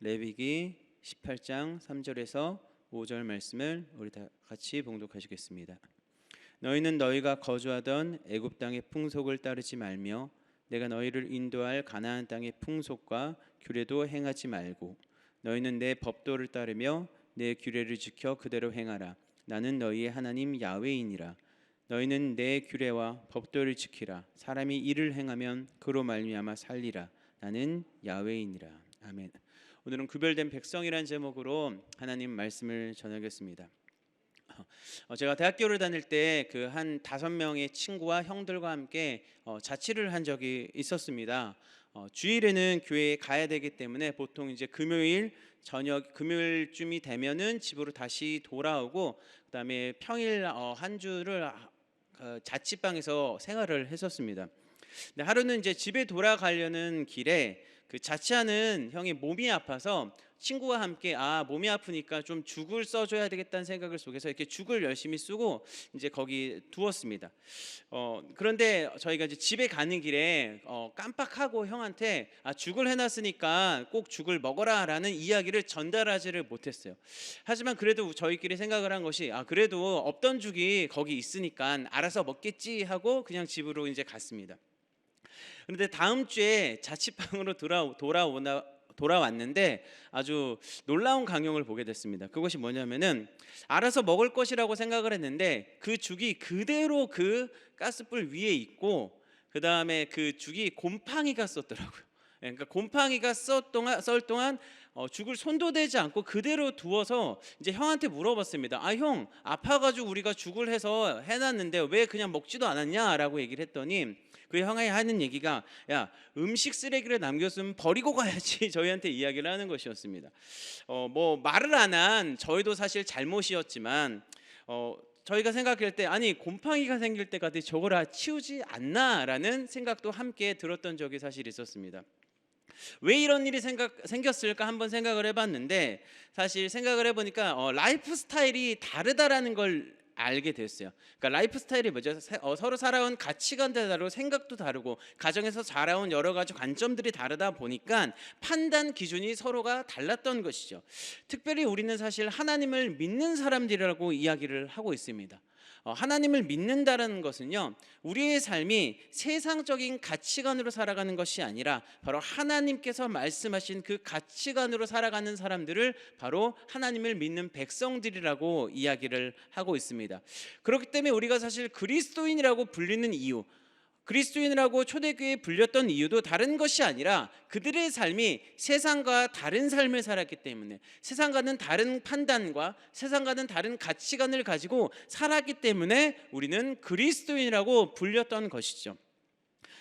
레위기 18장 3절에서 5절 말씀을 우리 다 같이 봉독하시겠습니다. 너희는 너희가 거주하던 애굽 땅의 풍속을 따르지 말며 내가 너희를 인도할 가나안 땅의 풍속과 규례도 행하지 말고 너희는 내 법도를 따르며 내 규례를 지켜 그대로 행하라. 나는 너희의 하나님 야훼이니라. 너희는 내 규례와 법도를 지키라. 사람이 이를 행하면 그로 말미암아 살리라. 나는 야훼이니라. 아멘. 오늘은 구별된 백성이라는 제목으로 하나님 말씀을 전하겠습니다. 제가 대학교를 다닐 때 그 한 5명의 친구와 형들과 함께 자취를 한 적이 있었습니다. 주일에는 교회에 가야 되기 때문에 보통 이제 금요일 저녁 금요일쯤이 되면은 집으로 다시 돌아오고 그다음에 평일 한 주를 자취방에서 생활을 했었습니다. 근데 하루는 이제 집에 돌아가려는 길에 그 자취하는 형이 몸이 아파서 친구와 함께 몸이 아프니까 좀 죽을 써줘야 되겠다는 생각을 속에서 이렇게 죽을 열심히 쓰고 이제 거기 두었습니다. 그런데 저희가 이제 집에 가는 길에 깜빡하고 형한테 죽을 해놨으니까 꼭 죽을 먹어라라는 이야기를 전달하지를 못했어요. 하지만 그래도 저희끼리 생각을 한 것이 그래도 없던 죽이 거기 있으니까 알아서 먹겠지 하고 그냥 집으로 이제 갔습니다. 그런데 다음 주에 자취방으로 돌아왔는데 아주 놀라운 광경을 보게 됐습니다. 그것이 뭐냐면은 알아서 먹을 것이라고 생각을 했는데 그 죽이 그대로 그 가스불 위에 있고 그 다음에 그 죽이 곰팡이가 썼더라고요. 그러니까 곰팡이가 썰 동안 죽을 손도 대지 않고 그대로 두어서 이제 형한테 물어봤습니다. 형 아파가지고 우리가 죽을 해서 해놨는데 왜 그냥 먹지도 않았냐라고 얘기를 했더니 그 형이 하는 얘기가 음식 쓰레기를 남겼으면 버리고 가야지 저희한테 이야기를 하는 것이었습니다. 뭐 말을 안 한 저희도 사실 잘못이었지만 저희가 생각할 때 곰팡이가 생길 때까지 저걸 치우지 않나라는 생각도 함께 들었던 적이 사실 있었습니다. 왜 이런 일이 생겼을까 한번 생각을 해봤는데 사실 생각을 해보니까 라이프 스타일이 다르다라는 걸 알게 됐어요. 그러니까 라이프 스타일이 뭐죠? 서로 살아온 가치관도 다르고 생각도 다르고 가정에서 자라온 여러 가지 관점들이 다르다 보니까 판단 기준이 서로가 달랐던 것이죠. 특별히 우리는 사실 하나님을 믿는 사람들이라고 이야기를 하고 있습니다. 하나님을 믿는다는 것은요, 우리의 삶이 세상적인 가치관으로 살아가는 것이 아니라 바로 하나님께서 말씀하신 그 가치관으로 살아가는 사람들을 바로 하나님을 믿는 백성들이라고 이야기를 하고 있습니다. 그렇기 때문에 우리가 사실 그리스도인이라고 불리는 이유, 그리스도인이라고 초대교회에 불렸던 이유도 다른 것이 아니라 그들의 삶이 세상과 다른 삶을 살았기 때문에, 세상과는 다른 판단과 세상과는 다른 가치관을 가지고 살았기 때문에 우리는 그리스도인이라고 불렸던 것이죠.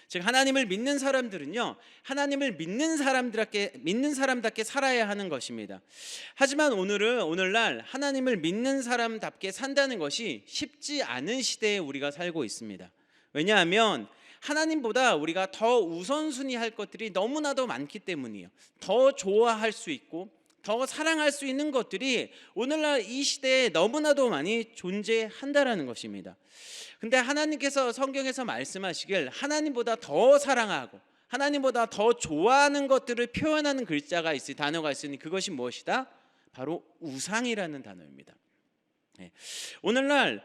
즉 하나님을 믿는 사람들은요, 하나님을 믿는 사람답게 살아야 하는 것입니다. 하지만 오늘날 하나님을 믿는 사람답게 산다는 것이 쉽지 않은 시대에 우리가 살고 있습니다. 왜냐하면 하나님보다 우리가 더 우선순위 할 것들이 너무나도 많기 때문이에요. 더 좋아할 수 있고 더 사랑할 수 있는 것들이 오늘날 이 시대에 너무나도 많이 존재한다라는 것입니다. 근데 하나님께서 성경에서 말씀하시길 하나님보다 더 사랑하고 하나님보다 더 좋아하는 것들을 표현하는 단어가 있으니 그것이 무엇이다? 바로 우상이라는 단어입니다. 오늘날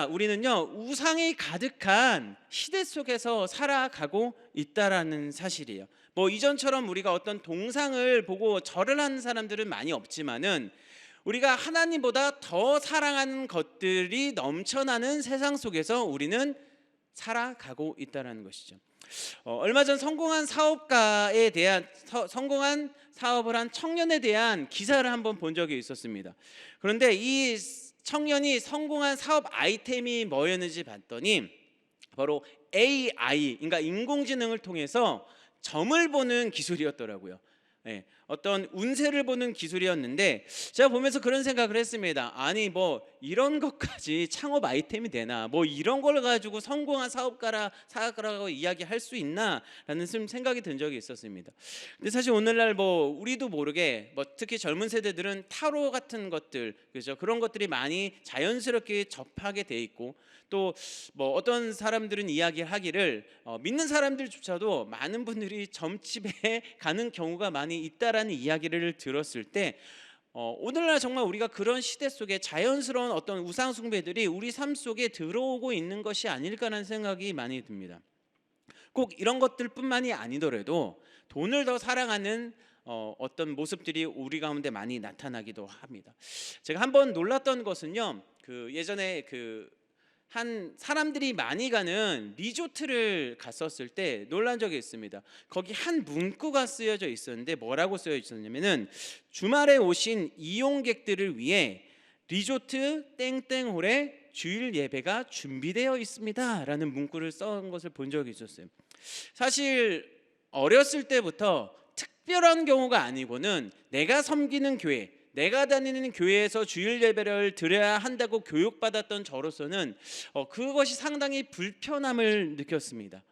우리는요, 우상이 가득한 시대 속에서 살아가고 있다라는 사실이에요. 뭐 이전처럼 우리가 어떤 동상을 보고 절을 하는 사람들은 많이 없지만은 우리가 하나님보다 더 사랑하는 것들이 넘쳐나는 세상 속에서 우리는 살아가고 있다라는 것이죠. 얼마 전 성공한 사업을 한 청년에 대한 기사를 한번 본 적이 있었습니다. 그런데 이 청년이 성공한 사업 아이템이 뭐였는지 봤더니 바로 AI, 그러니까 인공지능을 통해서 점을 보는 기술이었더라고요. 어떤 운세를 보는 기술이었는데 제가 보면서 그런 생각을 했습니다. 이런 것까지 창업 아이템이 되나, 뭐 이런 걸 가지고 성공한 사업가라고 이야기할 수 있나라는 생각이 든 적이 있었습니다. 근데 사실 오늘날 뭐 우리도 모르게 뭐 특히 젊은 세대들은 타로 같은 것들, 그죠? 그런 것들이 많이 자연스럽게 접하게 돼 있고, 또 뭐 어떤 사람들은 이야기하기를 믿는 사람들조차도 많은 분들이 점집에 가는 경우가 많이 있다라는 이야기를 들었을 때, 오늘날 정말 우리가 그런 시대 속에 자연스러운 어떤 우상 숭배들이 우리 삶 속에 들어오고 있는 것이 아닐까라는 생각이 많이 듭니다. 꼭 이런 것들뿐만이 아니더라도 돈을 더 사랑하는 어떤 모습들이 우리 가운데 많이 나타나기도 합니다. 제가 한번 놀랐던 것은요, 그 예전에 한 사람들이 많이 가는 리조트를 갔었을 때 놀란 적이 있습니다. 거기 한 문구가 쓰여져 있었는데 뭐라고 쓰여 있었냐면은, 주말에 오신 이용객들을 위해 리조트 땡땡홀에 주일 예배가 준비되어 있습니다 라는 문구를 써온 것을 본 적이 있었어요. 사실 어렸을 때부터 특별한 경우가 아니고는 내가 섬기는 교회, 내가 다니는 교회에서 주일 예배를 드려야 한다고 교육받았던 저로서는 그것이 상당히 불편함을 느꼈습니다.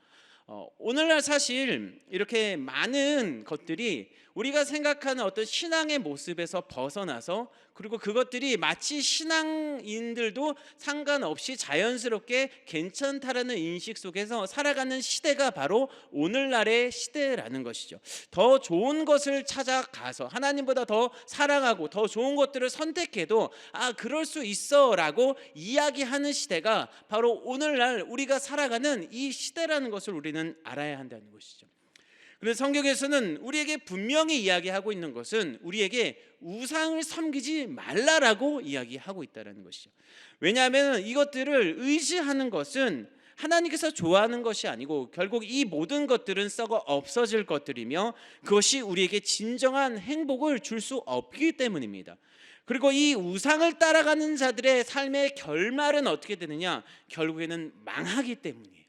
오늘날 사실 이렇게 많은 것들이 우리가 생각하는 어떤 신앙의 모습에서 벗어나서, 그리고 그것들이 마치 신앙인들도 상관없이 자연스럽게 괜찮다라는 인식 속에서 살아가는 시대가 바로 오늘날의 시대라는 것이죠. 더 좋은 것을 찾아가서 하나님보다 더 사랑하고 더 좋은 것들을 선택해도 그럴 수 있어 라고 이야기하는 시대가 바로 오늘날 우리가 살아가는 이 시대라는 것을 우리는 알아야 한다는 것이죠. 그래서 성경에서는 우리에게 분명히 이야기하고 있는 것은 우리에게 우상을 섬기지 말라라고 이야기하고 있다는 것이죠. 왜냐하면 이것들을 의지하는 것은 하나님께서 좋아하는 것이 아니고 결국 이 모든 것들은 썩어 없어질 것들이며, 그것이 우리에게 진정한 행복을 줄 수 없기 때문입니다. 그리고 이 우상을 따라가는 자들의 삶의 결말은 어떻게 되느냐? 결국에는 망하기 때문이에요.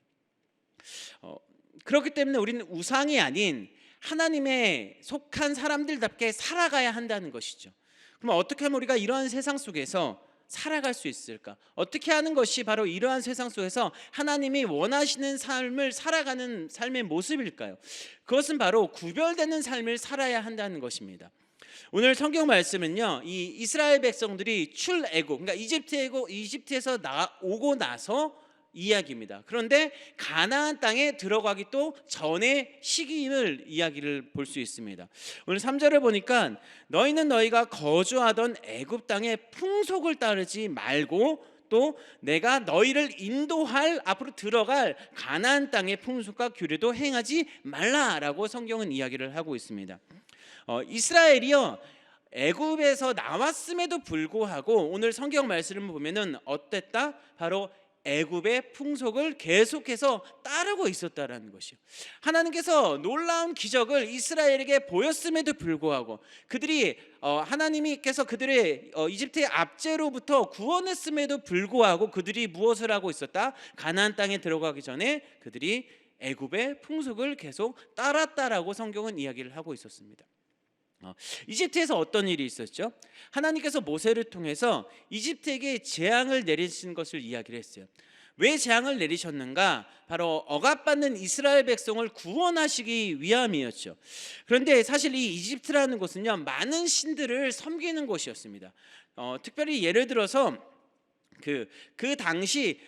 그렇기 때문에 우리는 우상이 아닌 하나님에 속한 사람들답게 살아가야 한다는 것이죠. 그럼 어떻게 하면 우리가 이러한 세상 속에서 살아갈 수 있을까? 어떻게 하는 것이 바로 이러한 세상 속에서 하나님이 원하시는 삶을 살아가는 삶의 모습일까요? 그것은 바로 구별되는 삶을 살아야 한다는 것입니다. 오늘 성경 말씀은요, 이 이스라엘 백성들이 출애굽, 그러니까 이집트에서 오고 나서 이야기입니다. 그런데 가나안 땅에 들어가기 또 전의 시기를 이야기를 볼 수 있습니다. 오늘 3절을 보니까, 너희는 너희가 거주하던 애굽 땅의 풍속을 따르지 말고 또 내가 너희를 인도할 앞으로 들어갈 가나안 땅의 풍속과 규례도 행하지 말라라고 성경은 이야기를 하고 있습니다. 이스라엘이요, 애굽에서 나왔음에도 불구하고 오늘 성경 말씀을 보면은 어땠다? 바로 애굽의 풍속을 계속해서 따르고 있었다라는 것이요. 하나님께서 놀라운 기적을 이스라엘에게 보였음에도 불구하고 그들이 하나님께서 그들의 이집트의 압제로부터 구원했음에도 불구하고 그들이 무엇을 하고 있었다? 가나안 땅에 들어가기 전에 그들이 애굽의 풍속을 계속 따랐다라고 성경은 이야기를 하고 있었습니다. 이집트에서 어떤 일이 있었죠? 하나님께서 모세를 통해서 이집트에게 재앙을 내리신 것을 이야기를 했어요. 왜 재앙을 내리셨는가? 바로 억압받는 이스라엘 백성을 구원하시기 위함이었죠. 그런데 사실 이 이집트라는 곳은요, 많은 신들을 섬기는 곳이었습니다. 특별히 예를 들어서 그 당시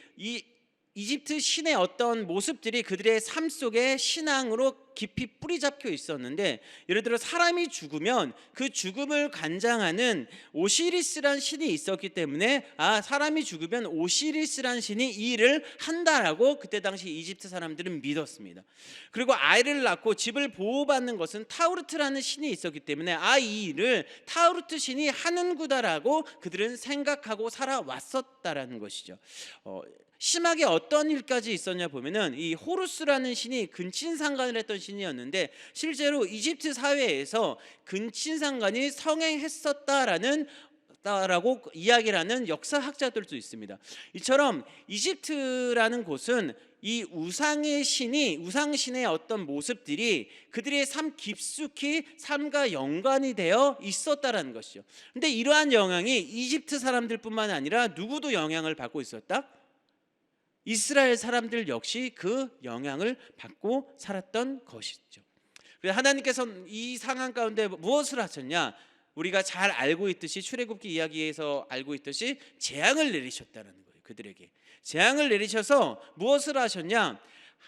이집트 신의 어떤 모습들이 그들의 삶 속에 신앙으로 깊이 뿌리 잡혀 있었는데, 예를 들어 사람이 죽으면 그 죽음을 관장하는 오시리스란 신이 있었기 때문에 사람이 죽으면 오시리스란 신이 이 일을 한다라고 그때 당시 이집트 사람들은 믿었습니다. 그리고 아이를 낳고 집을 보호받는 것은 타우르트라는 신이 있었기 때문에 이 일을 타우르트 신이 하는구다라고 그들은 생각하고 살아왔었다라는 것이죠. 심하게 어떤 일까지 있었냐 보면은, 이 호루스라는 신이 근친상간을 했던 신이었는데 실제로 이집트 사회에서 근친상간이 성행했었다라는 다라고 이야기를 하는 역사학자들도 있습니다. 이처럼 이집트라는 곳은 이 우상신의 어떤 모습들이 그들의 삶 깊숙이 삶과 연관이 되어 있었다라는 것이죠. 근데 이러한 영향이 이집트 사람들뿐만 아니라 누구도 영향을 받고 있었다? 이스라엘 사람들 역시 그 영향을 받고 살았던 것이죠. 그래서 하나님께서는 이 상황 가운데 무엇을 하셨냐? 우리가 잘 알고 있듯이 출애굽기 이야기에서 알고 있듯이 재앙을 내리셨다는 거예요. 그들에게 재앙을 내리셔서 무엇을 하셨냐?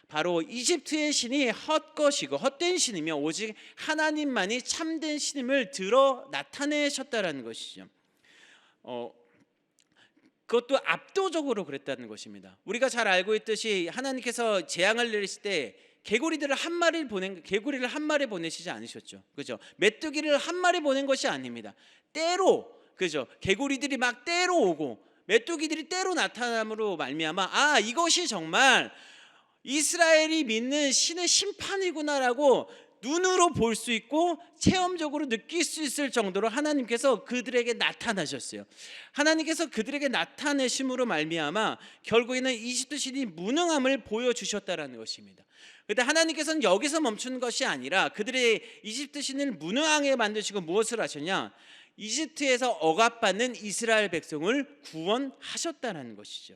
바로 이집트의 신이 헛것이고 헛된 신이며 오직 하나님만이 참된 신임을 드러 나타내셨다라는 것이죠. 그것도 압도적으로 그랬다는 것입니다. 우리가 잘 알고 있듯이 하나님께서 재앙을 내리실 때 개구리를 한 마리 보내시지 않으셨죠. 그죠? 메뚜기를 한 마리 보낸 것이 아닙니다. 때로, 그죠? 개구리들이 막 때로 오고 메뚜기들이 때로 나타남으로 말미암아 이것이 정말 이스라엘이 믿는 신의 심판이구나라고 눈으로 볼 수 있고 체험적으로 느낄 수 있을 정도로 하나님께서 그들에게 나타나셨어요. 하나님께서 그들에게 나타내심으로 말미암아 결국에는 이집트 신이 무능함을 보여주셨다라는 것입니다. 그런데 하나님께서는 여기서 멈추는 것이 아니라 그들의 이집트 신을 무능하게 만드시고 무엇을 하셨냐? 이집트에서 억압받는 이스라엘 백성을 구원하셨다는 것이죠.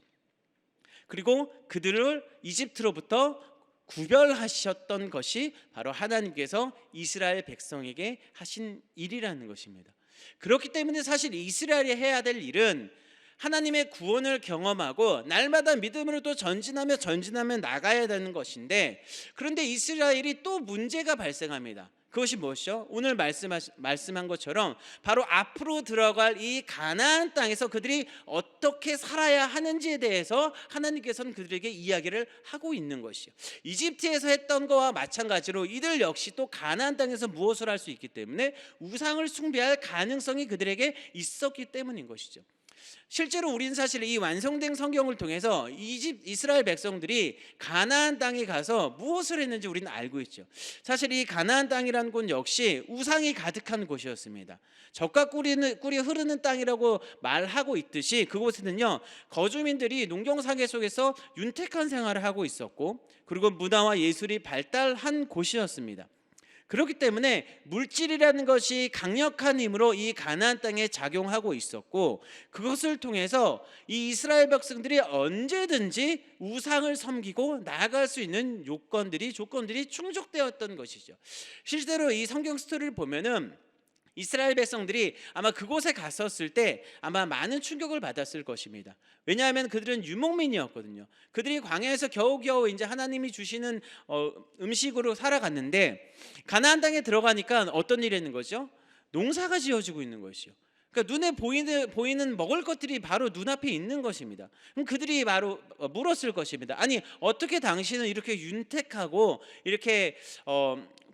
그리고 그들을 이집트로부터 구별하셨던 것이 바로 하나님께서 이스라엘 백성에게 하신 일이라는 것입니다. 그렇기 때문에 사실 이스라엘이 해야 될 일은 하나님의 구원을 경험하고 날마다 믿음으로 또 전진하며 나가야 되는 것인데, 그런데 이스라엘이 또 문제가 발생합니다. 그것이 무엇이죠? 오늘 말씀한 것처럼 바로 앞으로 들어갈 이 가나안 땅에서 그들이 어떻게 살아야 하는지에 대해서 하나님께서는 그들에게 이야기를 하고 있는 것이요. 이집트에서 했던 거와 마찬가지로 이들 역시 또 가나안 땅에서 무엇을 할 수 있기 때문에 우상을 숭배할 가능성이 그들에게 있었기 때문인 것이죠. 실제로 우리는 사실 이 완성된 성경을 통해서 이스라엘 백성들이 가나안 땅에 가서 무엇을 했는지 우리는 알고 있죠. 사실 이 가나안 땅이라는 곳 역시 우상이 가득한 곳이었습니다. 젖과 꿀이 흐르는 땅이라고 말하고 있듯이 그곳에는요, 거주민들이 농경사계 속에서 윤택한 생활을 하고 있었고, 그리고 문화와 예술이 발달한 곳이었습니다. 그렇기 때문에 물질이라는 것이 강력한 힘으로 이 가나안 땅에 작용하고 있었고, 그것을 통해서 이 이스라엘 백성들이 언제든지 우상을 섬기고 나아갈 수 있는 조건들이 충족되었던 것이죠. 실제로 이 성경 스토리를 보면은 이스라엘 백성들이 아마 그곳에 갔었을 때 아마 많은 충격을 받았을 것입니다. 왜냐하면 그들은 유목민이었거든요. 그들이 광야에서 겨우겨우 이제 하나님이 주시는 음식으로 살아갔는데, 가나안 땅에 들어가니까 어떤 일이 있는 거죠? 농사가 지어지고 있는 것이요. 그러니까 눈에 보이는 먹을 것들이 바로 눈앞에 있는 것입니다. 그럼 그들이 바로 물었을 것입니다. 아니, 어떻게 당신은 이렇게 윤택하고 이렇게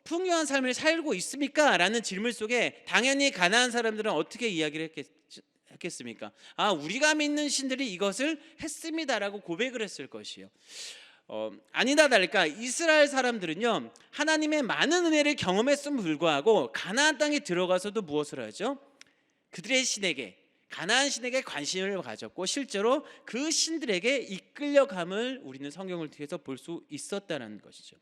풍요한 삶을 살고 있습니까? 라는 질문 속에 당연히 가나안 사람들은 어떻게 이야기를 했겠습니까? 우리가 믿는 신들이 이것을 했습니다라고 고백을 했을 것이요. 아니다 다를까 이스라엘 사람들은요, 하나님의 많은 은혜를 경험했음에도 불구하고 가나안 땅에 들어가서도 무엇을 하죠? 그들의 신에게, 가나안 신에게 관심을 가졌고 실제로 그 신들에게 이끌려감을 우리는 성경을 통해서 볼 수 있었다는 것이죠.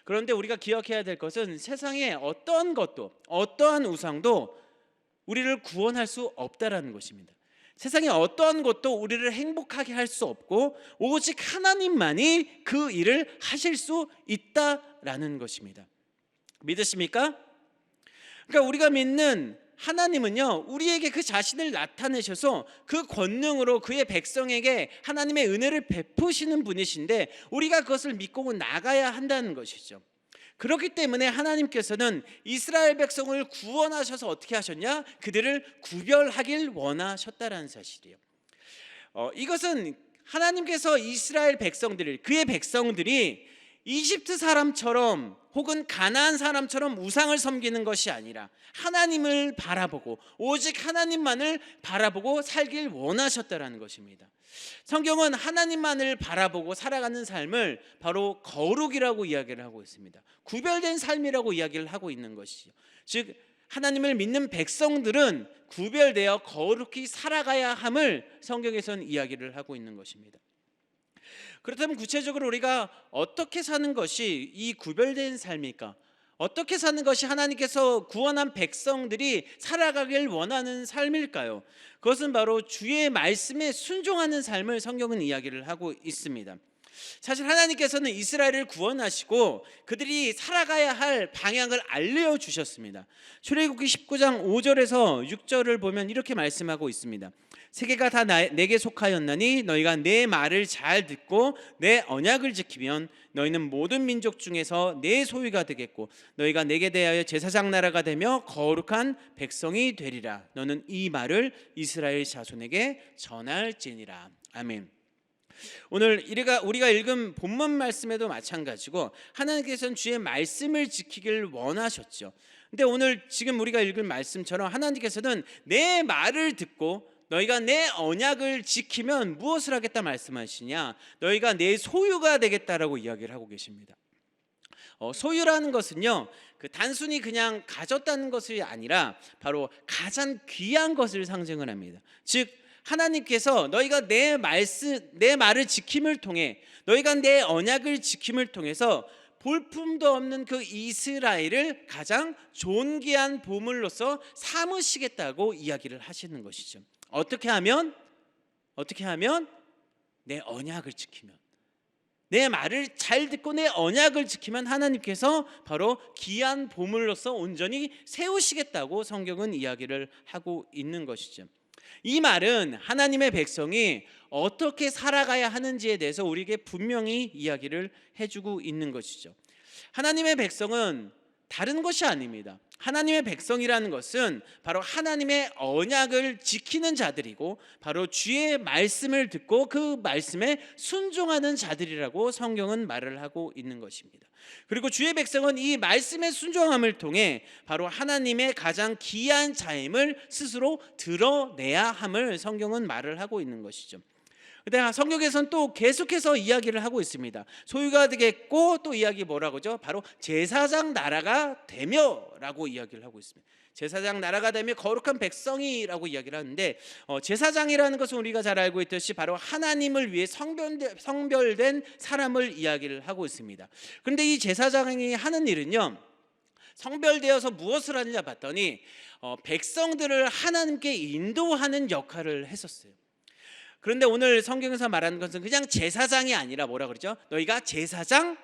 그런데 우리가 기억해야 될 것은 세상에 어떠한 것도 어떠한 우상도 우리를 구원할 수 없다라는 것입니다. 세상에 어떠한 것도 우리를 행복하게 할 수 없고 오직 하나님만이 그 일을 하실 수 있다라는 것입니다. 믿으십니까? 그러니까 우리가 믿는 하나님은요, 우리에게 그 자신을 나타내셔서 그 권능으로 그의 백성에게 하나님의 은혜를 베푸시는 분이신데 우리가 그것을 믿고 나가야 한다는 것이죠. 그렇기 때문에 하나님께서는 이스라엘 백성을 구원하셔서 어떻게 하셨냐? 그들을 구별하길 원하셨다라는 사실이에요. 이것은 하나님께서 이스라엘 백성들을, 그의 백성들이 이집트 사람처럼 혹은 가나안 사람처럼 우상을 섬기는 것이 아니라 하나님을 바라보고 오직 하나님만을 바라보고 살길 원하셨다라는 것입니다. 성경은 하나님만을 바라보고 살아가는 삶을 바로 거룩이라고 이야기를 하고 있습니다. 구별된 삶이라고 이야기를 하고 있는 것이죠. 즉 하나님을 믿는 백성들은 구별되어 거룩히 살아가야 함을 성경에서는 이야기를 하고 있는 것입니다. 그렇다면 구체적으로 우리가 어떻게 사는 것이 이 구별된 삶일까? 어떻게 사는 것이 하나님께서 구원한 백성들이 살아가길 원하는 삶일까요? 그것은 바로 주의 말씀에 순종하는 삶을 성경은 이야기를 하고 있습니다. 사실 하나님께서는 이스라엘을 구원하시고 그들이 살아가야 할 방향을 알려주셨습니다. 출애굽기 19장 5절에서 6절을 보면 이렇게 말씀하고 있습니다. 세계가 다 내게 속하였나니 너희가 내 말을 잘 듣고 내 언약을 지키면 너희는 모든 민족 중에서 내 소유가 되겠고 너희가 내게 대하여 제사장 나라가 되며 거룩한 백성이 되리라. 너는 이 말을 이스라엘 자손에게 전할지니라. 아멘. 오늘 우리가 읽은 본문 말씀에도 마찬가지고 하나님께서는 주의 말씀을 지키길 원하셨죠. 근데 오늘 지금 우리가 읽은 말씀처럼 하나님께서는 내 말을 듣고 너희가 내 언약을 지키면 무엇을 하겠다 말씀하시냐? 너희가 내 소유가 되겠다라고 이야기를 하고 계십니다. 소유라는 것은요, 단순히 그냥 가졌다는 것이 아니라 바로 가장 귀한 것을 상징을 합니다. 즉 하나님께서 너희가 내 말을 지킴을 통해, 너희가 내 언약을 지킴을 통해서 볼품도 없는 그 이스라엘을 가장 존귀한 보물로서 삼으시겠다고 이야기를 하시는 것이죠. 어떻게 하면 내 언약을 지키면, 내 말을 잘 듣고 내 언약을 지키면 하나님께서 바로 귀한 보물로서 온전히 세우시겠다고 성경은 이야기를 하고 있는 것이죠. 이 말은 하나님의 백성이 어떻게 살아가야 하는지에 대해서 우리에게 분명히 이야기를 해주고 있는 것이죠. 하나님의 백성은 다른 것이 아닙니다. 하나님의 백성이라는 것은 바로 하나님의 언약을 지키는 자들이고 바로 주의 말씀을 듣고 그 말씀에 순종하는 자들이라고 성경은 말을 하고 있는 것입니다. 그리고 주의 백성은 이 말씀의 순종함을 통해 바로 하나님의 가장 귀한 자임을 스스로 드러내야 함을 성경은 말을 하고 있는 것이죠. 근데 성경에서는 또 계속해서 이야기를 하고 있습니다. 소유가 되겠고 또 이야기 뭐라고 하죠? 바로 제사장 나라가 되며라고 이야기를 하고 있습니다. 제사장 나라가 되며 거룩한 백성이라고 이야기를 하는데 제사장이라는 것은 우리가 잘 알고 있듯이 바로 하나님을 위해 성별된 사람을 이야기를 하고 있습니다. 그런데 이 제사장이 하는 일은요, 성별되어서 무엇을 하느냐 봤더니 백성들을 하나님께 인도하는 역할을 했었어요. 그런데 오늘 성경에서 말하는 것은 그냥 제사장이 아니라 뭐라 그러죠? 너희가 제사장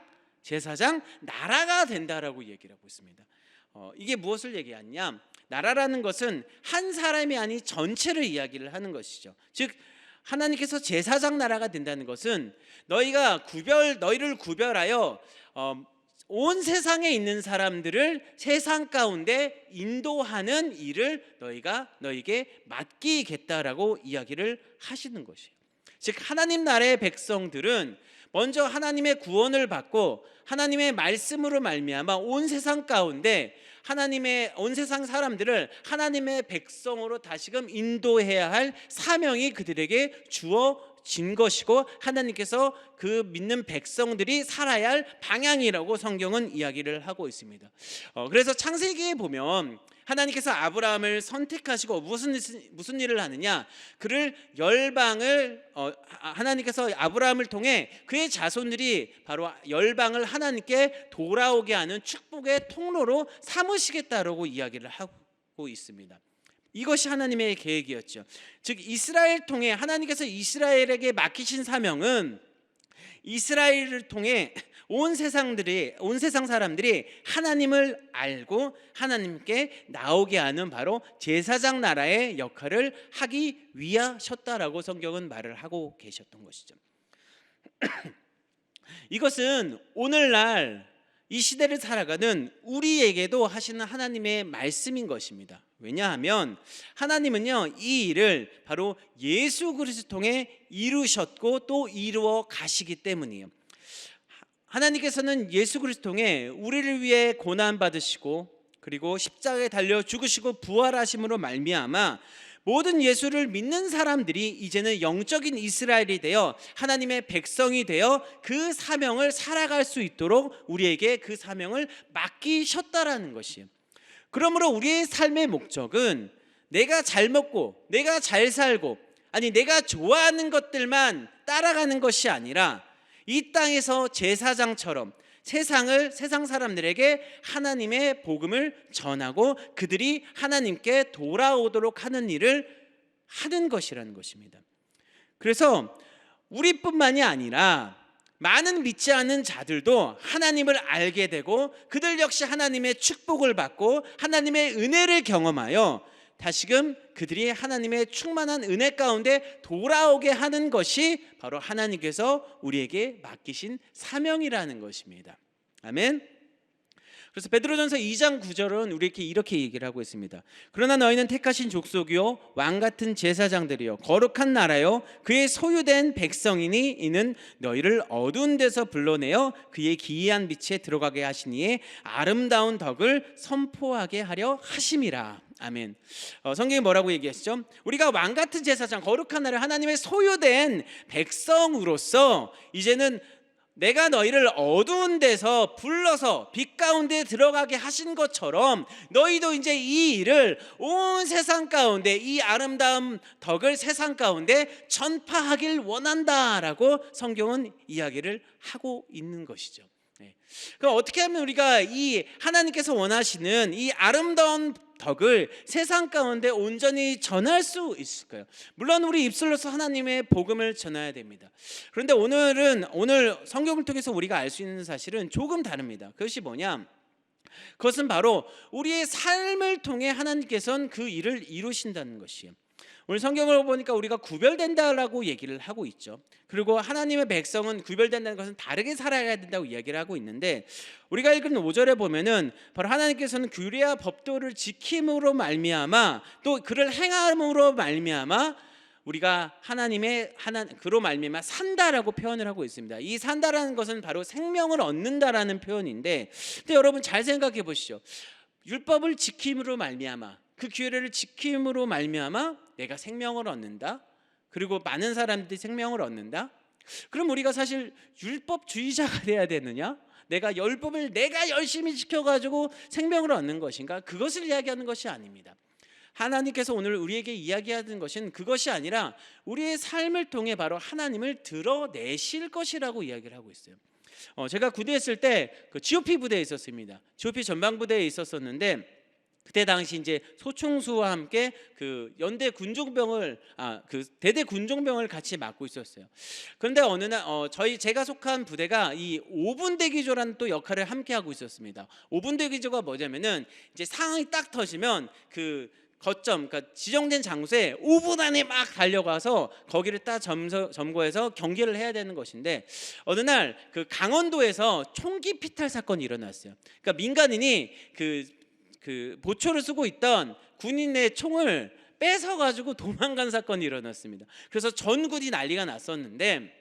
나라가 된다라고 얘기를 하고 있습니다. 이게 무엇을 얘기하냐? 나라라는 것은 한 사람이 아닌 전체를 이야기를 하는 것이죠. 즉 하나님께서 제사장 나라가 된다는 것은 너희를 구별하여 온 세상에 있는 사람들을 세상 가운데 인도하는 일을 너희에게 맡기겠다라고 이야기를 하시는 것이에요. 즉 하나님 나라의 백성들은 먼저 하나님의 구원을 받고 하나님의 말씀으로 말미암아 온 세상 가운데 온 세상 사람들을 하나님의 백성으로 다시금 인도해야 할 사명이 그들에게 주어진 것이고 하나님께서 그 믿는 백성들이 살아야 할 방향이라고 성경은 이야기를 하고 있습니다. 그래서 창세기에 보면 하나님께서 아브라함을 선택하시고 무슨 일을 하느냐? 그를 하나님께서 아브라함을 통해 그의 자손들이 바로 열방을 하나님께 돌아오게 하는 축복의 통로로 삼으시겠다라고 이야기를 하고 있습니다. 이것이 하나님의 계획이었죠. 즉 이스라엘 통해 하나님께서 이스라엘에게 맡기신 사명은 이스라엘을 통해 온 세상 사람들이 하나님을 알고 하나님께 나오게 하는 바로 제사장 나라의 역할을 하기 위하셨다라고 성경은 말을 하고 계셨던 것이죠. 이것은 오늘날 이 시대를 살아가는 우리에게도 하시는 하나님의 말씀인 것입니다. 왜냐하면 하나님은요 이 일을 바로 예수 그리스도 통해 이루셨고 또 이루어 가시기 때문이에요. 하나님께서는 예수 그리스도 통해 우리를 위해 고난 받으시고 그리고 십자가에 달려 죽으시고 부활하심으로 말미암아 모든 예수를 믿는 사람들이 이제는 영적인 이스라엘이 되어 하나님의 백성이 되어 그 사명을 살아갈 수 있도록 우리에게 그 사명을 맡기셨다라는 것이에요. 그러므로 우리의 삶의 목적은 내가 잘 먹고 내가 잘 살고, 아니 내가 좋아하는 것들만 따라가는 것이 아니라 이 땅에서 제사장처럼 세상 사람들에게 하나님의 복음을 전하고 그들이 하나님께 돌아오도록 하는 일을 하는 것이라는 것입니다. 그래서 우리뿐만이 아니라 많은 믿지 않는 자들도 하나님을 알게 되고 그들 역시 하나님의 축복을 받고 하나님의 은혜를 경험하여 다시금 그들이 하나님의 충만한 은혜 가운데 돌아오게 하는 것이 바로 하나님께서 우리에게 맡기신 사명이라는 것입니다. 아멘. 그래서 베드로전서 2장 9절은 우리에게 이렇게 얘기를 하고 있습니다. 그러나 너희는 택하신 족속이요 왕같은 제사장들이요 거룩한 나라요 그의 소유된 백성이니 이는 너희를 어두운 데서 불러내어 그의 기이한 빛에 들어가게 하시니에 아름다운 덕을 선포하게 하려 하심이라. 아멘. 성경이 뭐라고 얘기하시죠? 우리가 왕같은 제사장, 거룩한 나라, 하나님의 소유된 백성으로서 이제는 내가 너희를 어두운 데서 불러서 빛 가운데 들어가게 하신 것처럼 너희도 이제 이 일을 온 세상 가운데, 이 아름다운 덕을 세상 가운데 전파하길 원한다라고 성경은 이야기를 하고 있는 것이죠. 그럼 어떻게 하면 우리가 이 하나님께서 원하시는 이 아름다운 덕을 세상 가운데 온전히 전할 수 있을까요? 물론 우리 입술로서 하나님의 복음을 전해야 됩니다. 그런데 오늘 성경을 통해서 우리가 알 수 있는 사실은 조금 다릅니다. 그것이 뭐냐? 그것은 바로 우리의 삶을 통해 하나님께서는 그 일을 이루신다는 것이에요. 오늘 성경을 보니까 우리가 구별된다라고 얘기를 하고 있죠. 그리고 하나님의 백성은 구별된다는 것은 다르게 살아야 된다고 이야기를 하고 있는데, 우리가 읽은 5절에 보면은 바로 하나님께서는 규례와 법도를 지킴으로 말미암아 또 그를 행함으로 말미암아 우리가 그로 말미암아 산다라고 표현을 하고 있습니다. 이 산다라는 것은 바로 생명을 얻는다라는 표현인데, 근데 여러분 잘 생각해 보시죠. 율법을 지킴으로 말미암아, 그 규례를 지킴으로 말미암아 내가 생명을 얻는다. 그리고 많은 사람들이 생명을 얻는다. 그럼 우리가 사실 율법주의자가 돼야 되느냐? 내가 율법을 내가 열심히 지켜가지고 생명을 얻는 것인가? 그것을 이야기하는 것이 아닙니다. 하나님께서 오늘 우리에게 이야기하는 것은 그것이 아니라 우리의 삶을 통해 바로 하나님을 드러내실 것이라고 이야기를 하고 있어요. 제가 구대에 있을 때 그 GOP 부대에 있었습니다. GOP 전방부대에 있었었는데, 그때 당시 이제 소총수와 함께 그 연대 군종병을 그 대대 군종병을 같이 맡고 있었어요. 그런데 어느 날 제가 속한 부대가 이 5분 대기조라는 또 역할을 함께 하고 있었습니다. 5분 대기조가 뭐냐면은 이제 상황이 딱 터지면 그 거점, 그러니까 지정된 장소에 5분 안에 막 달려가서 거기를 딱 점거해서 경계를 해야 되는 것인데, 어느 날 그 강원도에서 총기 피탈 사건이 일어났어요. 그러니까 민간인이 그 보초를 쓰고 있던 군인의 총을 뺏어가지고 도망간 사건이 일어났습니다. 그래서 전군이 난리가 났었는데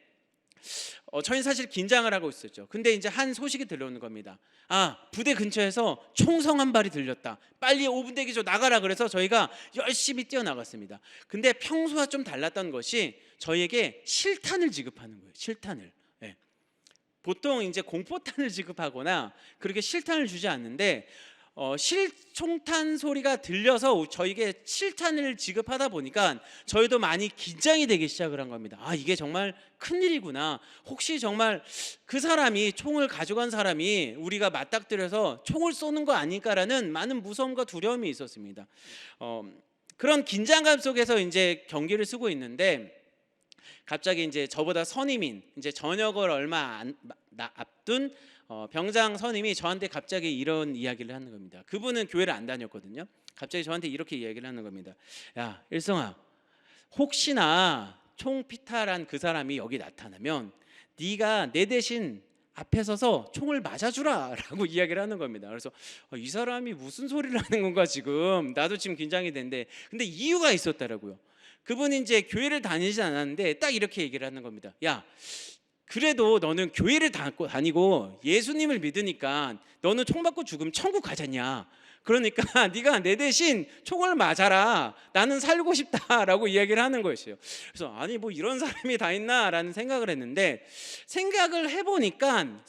저희는 사실 긴장을 하고 있었죠. 근데 이제 한 소식이 들려오는 겁니다. 부대 근처에서 총성 한 발이 들렸다. 빨리 5분 대기조 나가라. 그래서 저희가 열심히 뛰어나갔습니다. 근데 평소와 좀 달랐던 것이 저희에게 실탄을 지급하는 거예요. 실탄을. 보통 이제 공포탄을 지급하거나 그렇게 실탄을 주지 않는데 실총탄 소리가 들려서 저에게 실탄을 지급하다 보니까 저희도 많이 긴장이 되기 시작을 한 겁니다. 이게 정말 큰일이구나. 혹시 정말 그 사람이, 총을 가져간 사람이 우리가 맞닥뜨려서 총을 쏘는 거 아닐까라는 많은 무서움과 두려움이 있었습니다. 그런 긴장감 속에서 이제 경기를 쓰고 있는데, 갑자기 이제 저보다 선임인, 이제 전역을 얼마 앞둔 병장 선임이 저한테 갑자기 이런 이야기를 하는 겁니다. 그분은 교회를 안 다녔거든요. 갑자기 저한테 이렇게 이야기를 하는 겁니다. 야, 일성아, 혹시나 총 피탈한 그 사람이 여기 나타나면 네가 내 대신 앞에 서서 총을 맞아주라 라고 이야기를 하는 겁니다. 그래서 이 사람이 무슨 소리를 하는 건가, 지금 나도 지금 긴장이 되는데, 근데 이유가 있었더라고요. 그분이 이제 교회를 다니지 않았는데 딱 이렇게 얘기를 하는 겁니다. 야, 그래도 너는 교회를 다니고 예수님을 믿으니까 너는 총 맞고 죽으면 천국 가잖냐. 그러니까 네가 내 대신 총을 맞아라. 나는 살고 싶다라고 이야기를 하는 것이에요. 그래서 아니 뭐 이런 사람이 다 있나라는 생각을 했는데 생각을 해보니까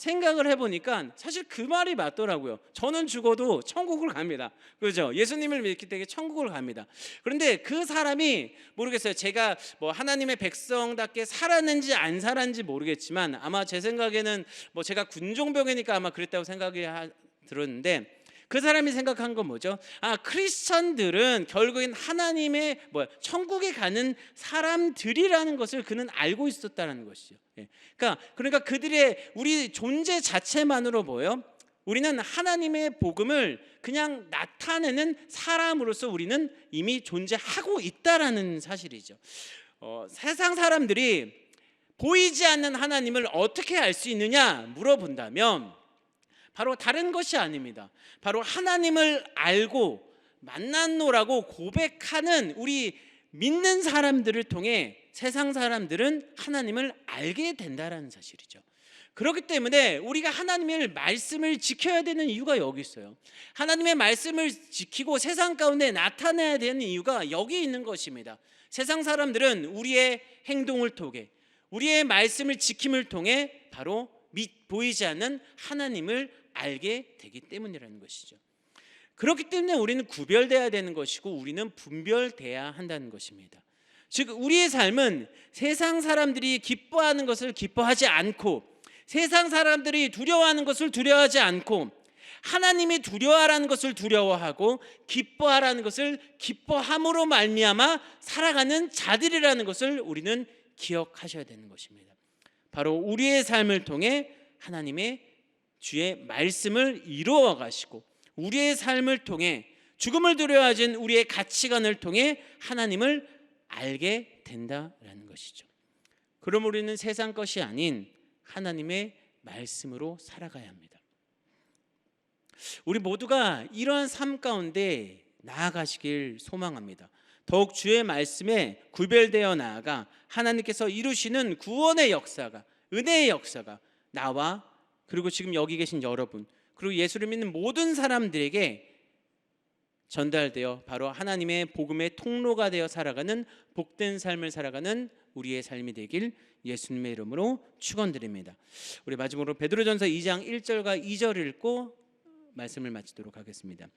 사실 그 말이 맞더라고요. 저는 죽어도 천국을 갑니다. 그렇죠? 예수님을 믿기 때문에 천국을 갑니다. 그런데 그 사람이 모르겠어요. 제가 뭐 하나님의 백성답게 살았는지 안 살았는지 모르겠지만 아마 제 생각에는 뭐 제가 군종병이니까 아마 그랬다고 생각이 들었는데 그 사람이 생각한 건 뭐죠? 크리스천들은 결국엔 하나님의 천국에 가는 사람들이라는 것을 그는 알고 있었다는 것이죠. 그러니까 그들의 우리 존재 자체만으로 뭐예요? 우리는 하나님의 복음을 그냥 나타내는 사람으로서 우리는 이미 존재하고 있다라는 사실이죠. 세상 사람들이 보이지 않는 하나님을 어떻게 알 수 있느냐 물어본다면 바로 다른 것이 아닙니다. 바로 하나님을 알고 만났노라고 고백하는 우리 믿는 사람들을 통해 세상 사람들은 하나님을 알게 된다는 사실이죠. 그렇기 때문에 우리가 하나님의 말씀을 지켜야 되는 이유가 여기 있어요. 하나님의 말씀을 지키고 세상 가운데 나타내야 되는 이유가 여기 있는 것입니다. 세상 사람들은 우리의 행동을 통해 우리의 말씀을 지킴을 통해 바로 보이지 않는 하나님을 알게 되기 때문이라는 것이죠. 그렇기 때문에 우리는 구별돼야 되는 것이고 우리는 분별돼야 한다는 것입니다. 즉 우리의 삶은 세상 사람들이 기뻐하는 것을 기뻐하지 않고 세상 사람들이 두려워하는 것을 두려워하지 않고 하나님이 두려워하라는 것을 두려워하고 기뻐하라는 것을 기뻐함으로 말미암아 살아가는 자들이라는 것을 우리는 기억하셔야 되는 것입니다. 바로 우리의 삶을 통해 하나님의 주의 말씀을 이루어 가시고 우리의 삶을 통해 죽음을 두려워하지 않은 우리의 가치관을 통해 하나님을 알게 된다라는 것이죠. 그럼 우리는 세상 것이 아닌 하나님의 말씀으로 살아가야 합니다. 우리 모두가 이러한 삶 가운데 나아가시길 소망합니다. 더욱 주의 말씀에 구별되어 나아가 하나님께서 이루시는 구원의 역사가 은혜의 역사가 나와 그리고 지금 여기 계신 여러분 그리고 예수를 믿는 모든 사람들에게 전달되어 바로 하나님의 복음의 통로가 되어 살아가는 복된 삶을 살아가는 우리의 삶이 되길 예수님의 이름으로 축원드립니다. 우리 마지막으로 베드로전서 2장 1절과 2절을 읽고 말씀을 마치도록 하겠습니다.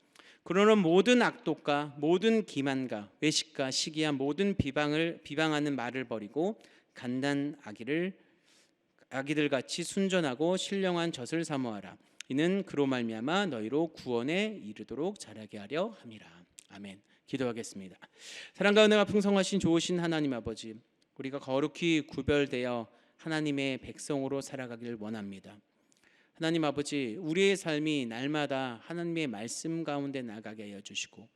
그러나 모든 악독과 모든 기만과 외식과 시기와 모든 비방하는 말을 버리고 간단 아기들 같이 순전하고 신령한 젖을 사모하라. 이는 그로 말미암아 너희로 구원에 이르도록 자라게 하려 함이라. 아멘. 기도하겠습니다. 사랑과 은혜가 풍성하신 좋으신 하나님 아버지, 우리가 거룩히 구별되어 하나님의 백성으로 살아가길 원합니다. 하나님 아버지, 우리의 삶이 날마다 하나님의 말씀 가운데 나가게 하여 주시고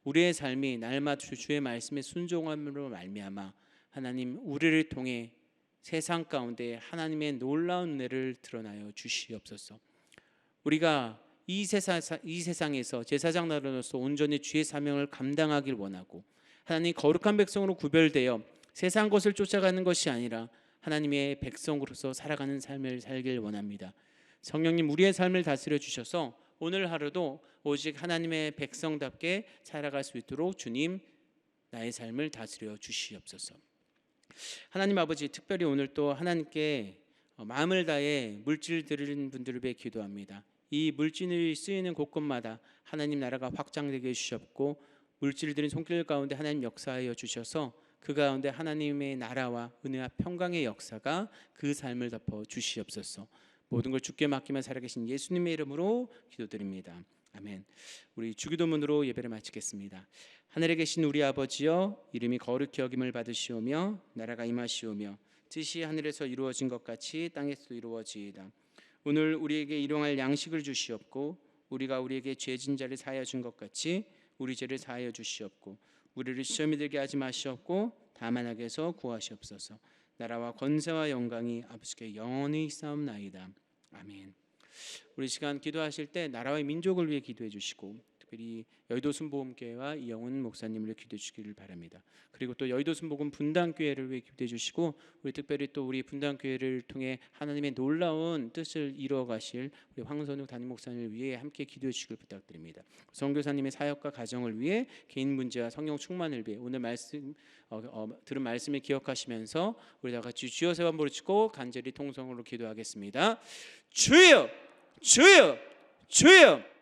우리의 삶이 날마다 주의 말씀에 순종함으로 말미암아 하나님 우리를 통해 세상 가운데 하나님의 놀라운 은혜를 드러나여 주시옵소서. 우리가 이 세상에서 제사장 나라로서 온전히 주의 사명을 감당하길 원하고 하나님 거룩한 백성으로 구별되어 세상 것을 쫓아가는 것이 아니라 하나님의 백성으로서 살아가는 삶을 살길 원합니다. 성령님 우리의 삶을 다스려 주셔서 오늘 하루도 오직 하나님의 백성답게 살아갈 수 있도록 주님 나의 삶을 다스려 주시옵소서. 하나님 아버지, 특별히 오늘 또 하나님께 마음을 다해 물질 드리는 분들을 위해 기도합니다. 이 물질이 쓰이는 곳곳마다 하나님 나라가 확장되게 해주셨고 물질 드린 손길 가운데 하나님 역사하여 주셔서 그 가운데 하나님의 나라와 은혜와 평강의 역사가 그 삶을 덮어 주시옵소서. 모든 걸 주께 맡기며 살아계신 예수님의 이름으로 기도드립니다. 아멘. 우리 주기도문으로 예배를 마치겠습니다. 하늘에 계신 우리 아버지여, 이름이 거룩히 여김을 받으시오며 나라가 임하시오며 뜻이 하늘에서 이루어진 것 같이 땅에서도 이루어지이다. 오늘 우리에게 일용할 양식을 주시옵고 우리가 우리에게 죄진 자를 사하여 준 것 같이 우리 죄를 사하여 주시옵고 우리를 시험에 들게 하지 마시옵고 다만 악에서 구하시옵소서. 나라와 권세와 영광이 아버지께 영원히 있사옵나이다. 아멘. 우리 시간 기도하실 때 나라와 민족을 위해 기도해 주시고 특별히 여의도 순복음교회와 이영훈 목사님을 기도해 주시기를 바랍니다. 그리고 또 여의도 순복음 분당교회를 위해 기도해 주시고 우리 특별히 또 우리 분당교회를 통해 하나님의 놀라운 뜻을 이루어 가실 우리 황선욱 담임 목사님을 위해 함께 기도해 주시길 부탁드립니다. 선교사님의 사역과 가정을 위해 개인 문제와 성령 충만을 위해 오늘 말씀 들은 말씀을 기억하시면서 우리 다 같이 주여 세 번 부르짖고 간절히 통성으로 기도하겠습니다. 주여 주여 주여